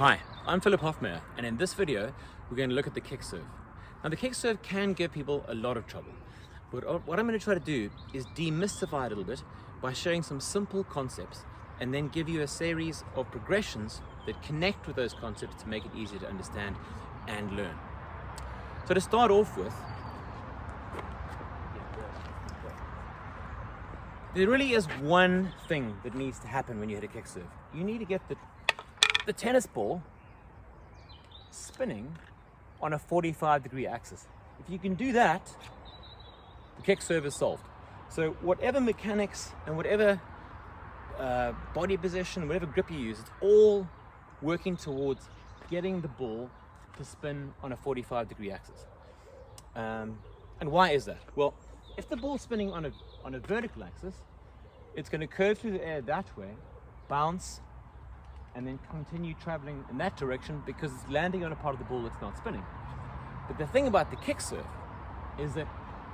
Hi, I'm Philip Hoffmeyer, and in this video we're going to look at the kick serve. Now the kick serve can give people a lot of trouble, but what I'm going to try to do is demystify it a little bit by showing some simple concepts and then give you a series of progressions that connect with those concepts to make it easier to understand and learn. So to start off with, there really is one thing that needs to happen when you hit a kick serve. You need to get the tennis ball spinning on a 45-degree axis. If you can do that, the kick serve is solved. So whatever mechanics and whatever body position, whatever grip you use, it's all working towards getting the ball to spin on a 45-degree axis. And why is that? Well, if the ball's spinning on a vertical axis, it's going to curve through the air that way, bounce, and then continue traveling in that direction because it's landing on a part of the ball that's not spinning. But the thing about the kick serve is that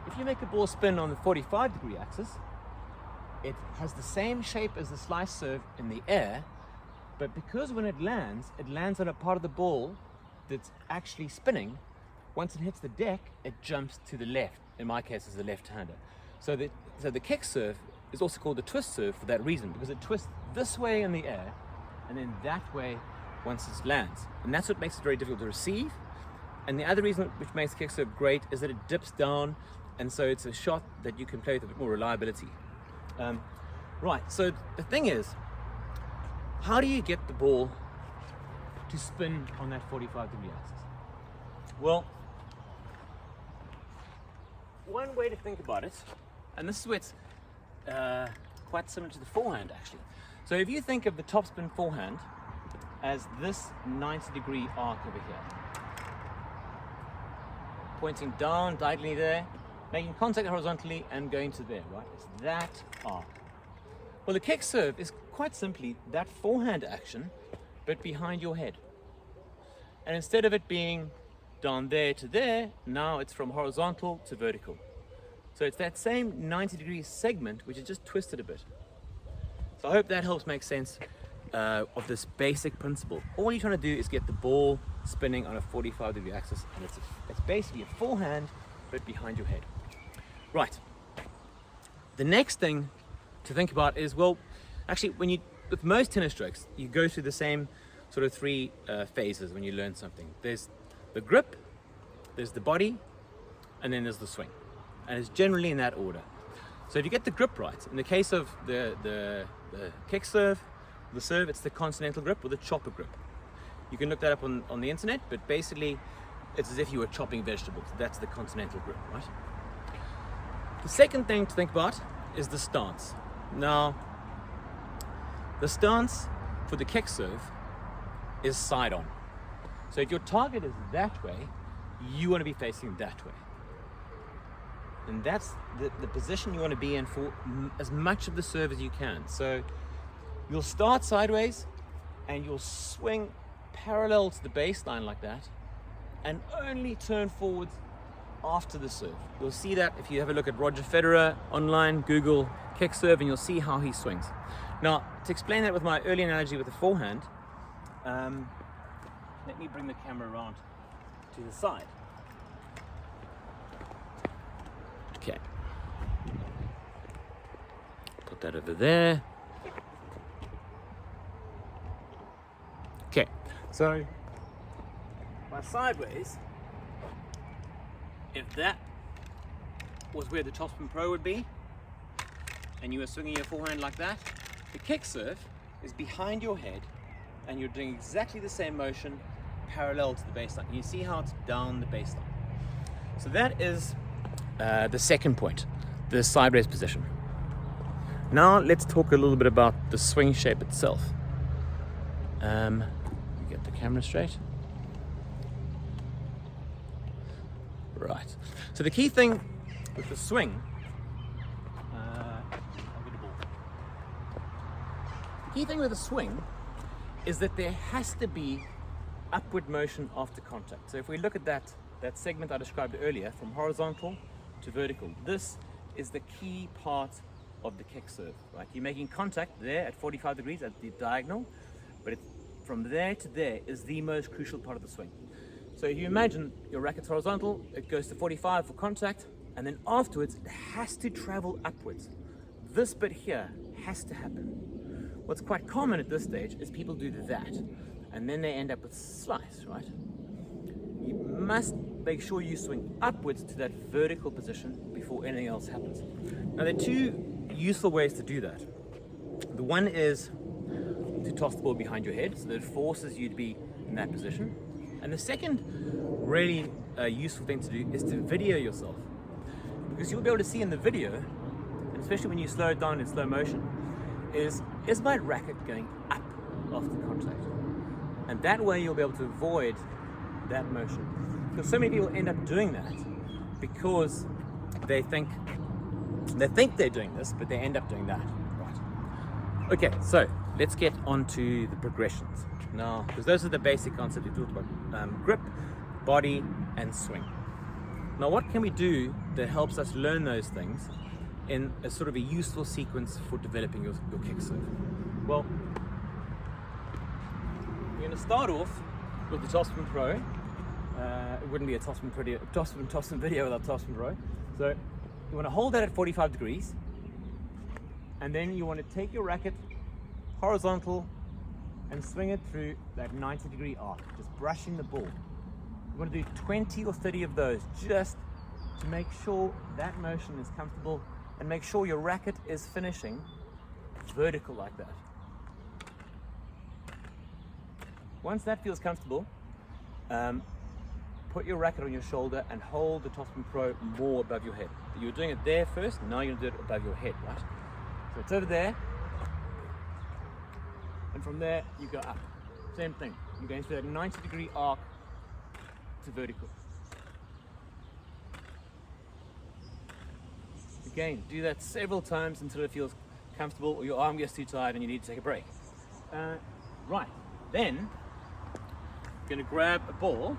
if you make a ball spin on the 45-degree axis, it has the same shape as the slice serve in the air, but because when it lands on a part of the ball that's actually spinning. Once it hits the deck, it jumps to the left. In my case, it's the left-hander. So the kick serve is also called the twist serve for that reason, because it twists this way in the air and then that way once it lands. And that's what makes it very difficult to receive. And the other reason which makes the kick serve great is that it dips down, and so it's a shot that you can play with a bit more reliability. Right, so the thing is, how do you get the ball to spin on that 45-degree axis? Well, one way to think about it, and this is where it's quite similar to the forehand actually. So if you think of the topspin forehand as this 90-degree arc over here, pointing down diagonally there, making contact horizontally and going to there, right? It's that arc. Well, the kick serve is quite simply that forehand action, but behind your head. And instead of it being down there to there, now it's from horizontal to vertical. So it's that same 90-degree segment which is just twisted a bit. So I hope that helps make sense of this basic principle. All you're trying to do is get the ball spinning on a 45-degree axis, and it's basically a forehand but behind your head. Right. The next thing to think about is, well, actually with most tennis strokes, you go through the same sort of three phases when you learn something. There's the grip, there's the body, and then there's the swing. And it's generally in that order. So if you get the grip right, in the case of the kick serve, the serve, it's the continental grip or the chopper grip. You can look that up on the internet, but basically it's as if you were chopping vegetables. That's the continental grip, right? The second thing to think about is the stance. Now, the stance for the kick serve is side on. So if your target is that way, you want to be facing that way. And that's the position you want to be in for as much of the serve as you can. So you'll start sideways and you'll swing parallel to the baseline like that and only turn forwards after the serve. You'll see that if you have a look at Roger Federer online, Google kick serve, and you'll see how he swings. Now, to explain that with my early analogy with the forehand, let me bring the camera around to the side. Okay. Put that over there. Okay, so by sideways, if that was where the TopspinPro would be, and you were swinging your forehand like that, the kick serve is behind your head, and you're doing exactly the same motion parallel to the baseline. You see how it's down the baseline. So that is the second point, the sideways position. Now let's talk a little bit about the swing shape itself. Get the camera straight. Right. So the key thing with the swing, the key thing with the swing is that there has to be upward motion after contact. So if we look at that segment I described earlier, from horizontal to vertical, this is the key part of the kick serve, right? You're making contact there at 45 degrees at the diagonal, but it's from there to there is the most crucial part of the swing. So if you imagine your racket's horizontal, it goes to 45 for contact, and then afterwards it has to travel upwards. This bit here has to happen. What's quite common at this stage is people do that, and then they end up with slice, right? You must make sure you swing upwards to that vertical position before anything else happens. Now there are two useful ways to do that. The one is to toss the ball behind your head so that it forces you to be in that position. And the second really useful thing to do is to video yourself. Because you'll be able to see in the video, and especially when you slow it down in slow motion, is my racket going up after contact? And that way you'll be able to avoid that motion. Because so many people end up doing that because they think they're doing this, but they end up doing that. Right. Okay, so let's get on to the progressions. Now, because those are the basic concepts we talked about, grip, body, and swing. Now, what can we do that helps us learn those things in a sort of a useful sequence for developing your kick serve? Well, we're going to start off with the TopspinPro. It wouldn't be a Topspin video without TopspinPro. So you want to hold that at 45 degrees, and then you want to take your racket horizontal and swing it through that 90-degree arc, just brushing the ball. You want to do 20 or 30 of those just to make sure that motion is comfortable and make sure your racket is finishing vertical like that. Once that feels comfortable, put your racket on your shoulder and hold the TopspinPro more above your head. You were doing it there first, now you're going to do it above your head, right? So it's over there, and from there you go up. Same thing, you're going through that 90-degree arc to vertical. Again, do that several times until it feels comfortable or your arm gets too tired and you need to take a break. Right, then you're going to grab a ball,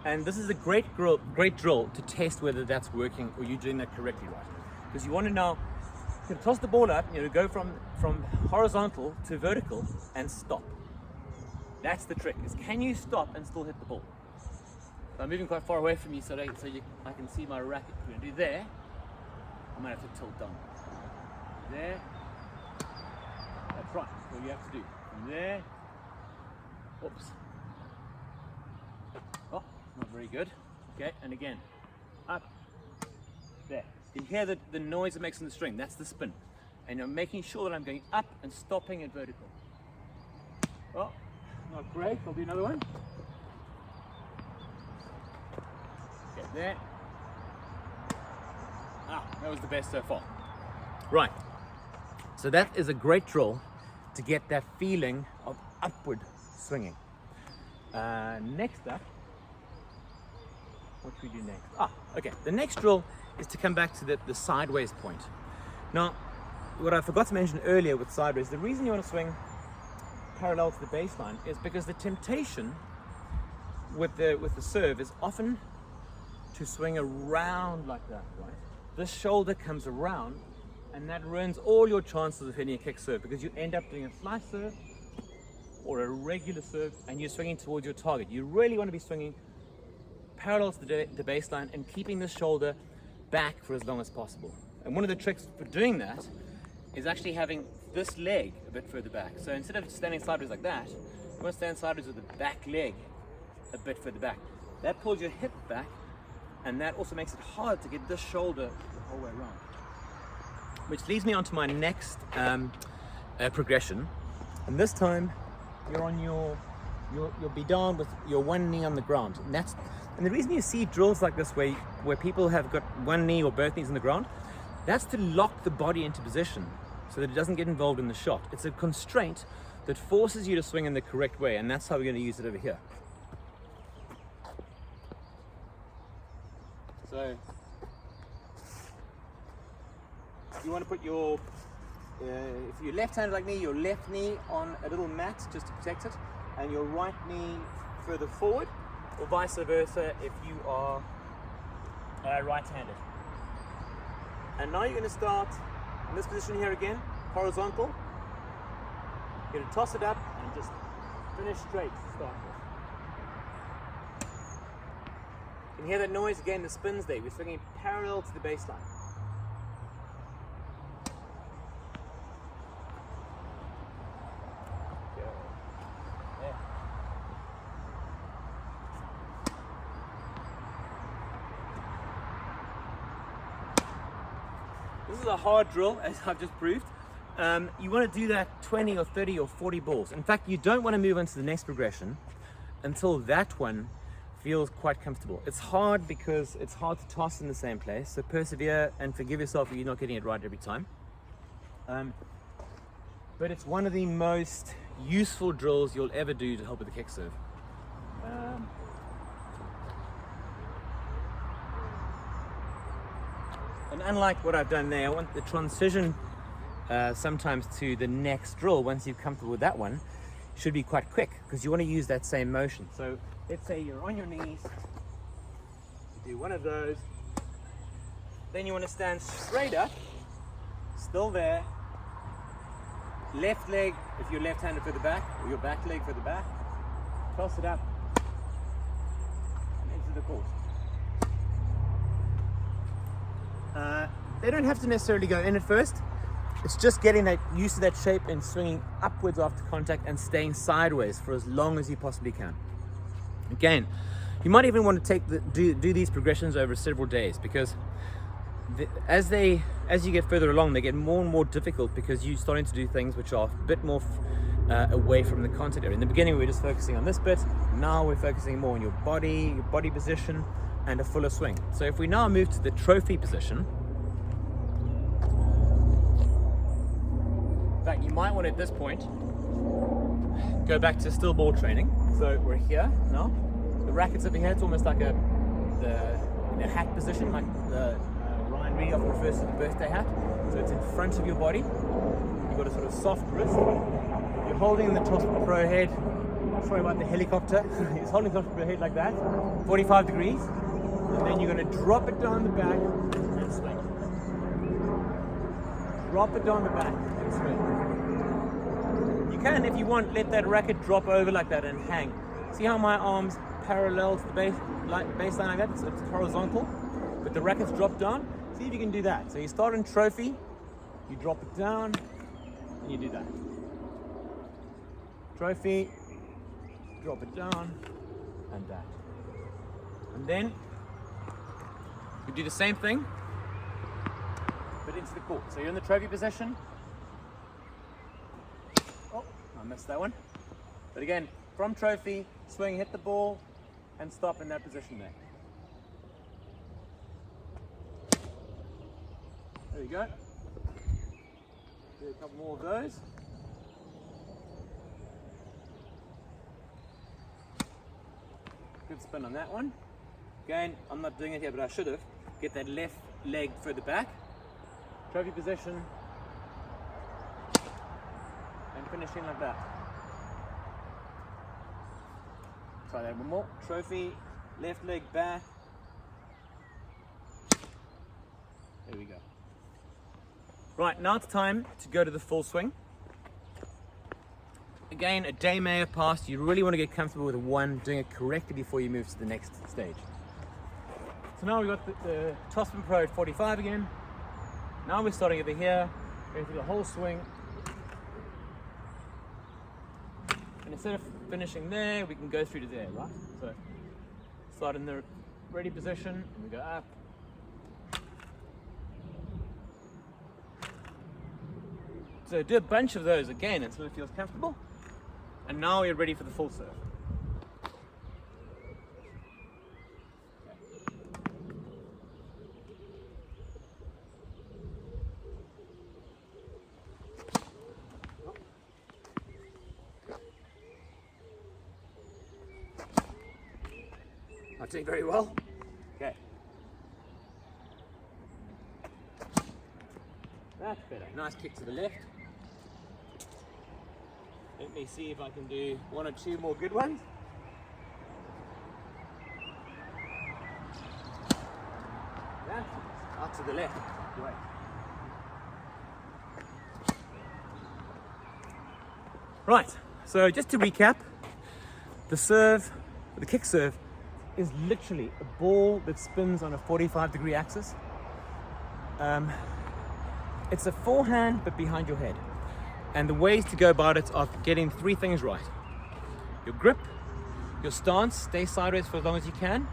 and this is a great drill to test whether that's working or you're doing that correctly, right? Because you want to now toss the ball up, you know, go from horizontal to vertical and stop. That's the trick, is can you stop and still hit the ball? So I'm moving quite far away from you so I can see my racket. We're going to do there. I might have to tilt down. There. That's right, that's all you have to do. From there. Oops. Oh, not very good. Okay, and again. Up. There. You can hear the noise it makes in the string. That's the spin. And I'm making sure that I'm going up and stopping at vertical. Oh, not great. I'll do another one. Okay, there. Ah, that was the best so far. Right. So that is a great drill to get that feeling of upward swinging. Next up, what should we do next? Okay. The next drill is to come back to the sideways point. Now, what I forgot to mention earlier with sideways, the reason you want to swing parallel to the baseline is because the temptation with the serve is often to swing around like that, right? This shoulder comes around, and that ruins all your chances of hitting a kick serve because you end up doing a slice serve or a regular serve and you're swinging towards your target. You really want to be swinging parallel to the baseline and keeping the shoulder back for as long as possible. And one of the tricks for doing that is actually having this leg a bit further back. So instead of standing sideways like that, you want to stand sideways with the back leg a bit further back. That pulls your hip back, and that also makes it hard to get this shoulder the whole way around. Which leads me on to my next progression. And this time, you'll be down with your one knee on the ground. And the reason you see drills like this where people have got one knee or both knees on the ground, that's to lock the body into position so that it doesn't get involved in the shot. It's a constraint that forces you to swing in the correct way, and that's how we're going to use it over here. So, you want to put your, if you're left-handed like me, your left knee on a little mat just to protect it, and your right knee further forward, or vice versa if you are right-handed. And now you're going to start in this position here again, horizontal. You're going to toss it up and just finish straight to start with. You can hear that noise again, the spins there. We're swinging parallel to the baseline. This is a hard drill, as I've just proved. You want to do that 20 or 30 or 40 balls. In fact, you don't want to move on to the next progression until that one feels quite comfortable. It's hard because it's hard to toss in the same place, so persevere and forgive yourself if you're not getting it right every time. But it's one of the most useful drills you'll ever do to help with the kick serve. And unlike what I've done there, I want the transition sometimes to the next drill, once you're comfortable with that one, should be quite quick because you want to use that same motion. So let's say you're on your knees, you do one of those, then you want to stand straight up, still there, left leg if you're left-handed for the back, or your back leg for the back, toss it up and into the course. They don't have to necessarily go in at first. It's just getting that used to that shape and swinging upwards after contact and staying sideways for as long as you possibly can. Again, you might even want to do these progressions over several days, because as you get further along, they get more and more difficult because you're starting to do things which are a bit more away from the contact area. In the beginning, we were just focusing on this bit. Now we're focusing more on your body position, and a fuller swing. So if we now move to the trophy position, in fact, you might want to, at this point, go back to still ball training. So we're here now. The racket's over here. It's almost like a hat position, like Ryan Reed often refers to the birthday hat. So it's in front of your body. You've got a sort of soft wrist. You're holding the TopspinPro head. Sorry about the helicopter. He's holding the TopspinPro head like that, 45 degrees. And then you're going to drop it down the back and swing. Drop it down the back and swing. You can, if you want, let that racket drop over like that and hang. See how my arms parallel to the baseline like that? It's horizontal, but the racket's dropped down. See if you can do that. So you start in trophy, you drop it down, and you do that. Trophy, drop it down, and that. And then you do the same thing, but into the court. So you're in the trophy position. Oh, I missed that one. But again, from trophy, swing, hit the ball, and stop in that position there. There you go. Do a couple more of those. Good spin on that one. Again, I'm not doing it here, but I should have. Get that left leg further back. Trophy position. And finishing like that. Try that one more. Trophy, left leg back. There we go. Right, now it's time to go to the full swing. Again, a day may have passed. You really want to get comfortable with one, doing it correctly before you move to the next stage. So now we've got the TopspinPro at 45 again. Now we're starting over here, going through the whole swing. And instead of finishing there, we can go through to there, right? So start in the ready position, and we go up. So do a bunch of those again until it feels comfortable. And now we're ready for the full serve. Not doing very well. Okay. That's better. Nice kick to the left. Let me see if I can do one or two more good ones. That's out to the left. Great. Right, so just to recap, the kick serve is literally a ball that spins on a 45-degree axis. It's a forehand, but behind your head. And the ways to go about it are getting 3 things right. Your grip, your stance, stay sideways for as long as you can,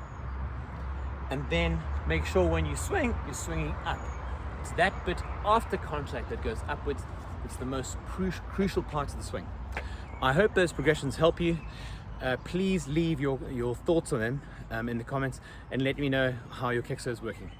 and then make sure when you swing, you're swinging up. It's that bit after contact that goes upwards. It's the most crucial part of the swing. I hope those progressions help you. Please leave your thoughts on them in the comments and let me know how your kick serve is working.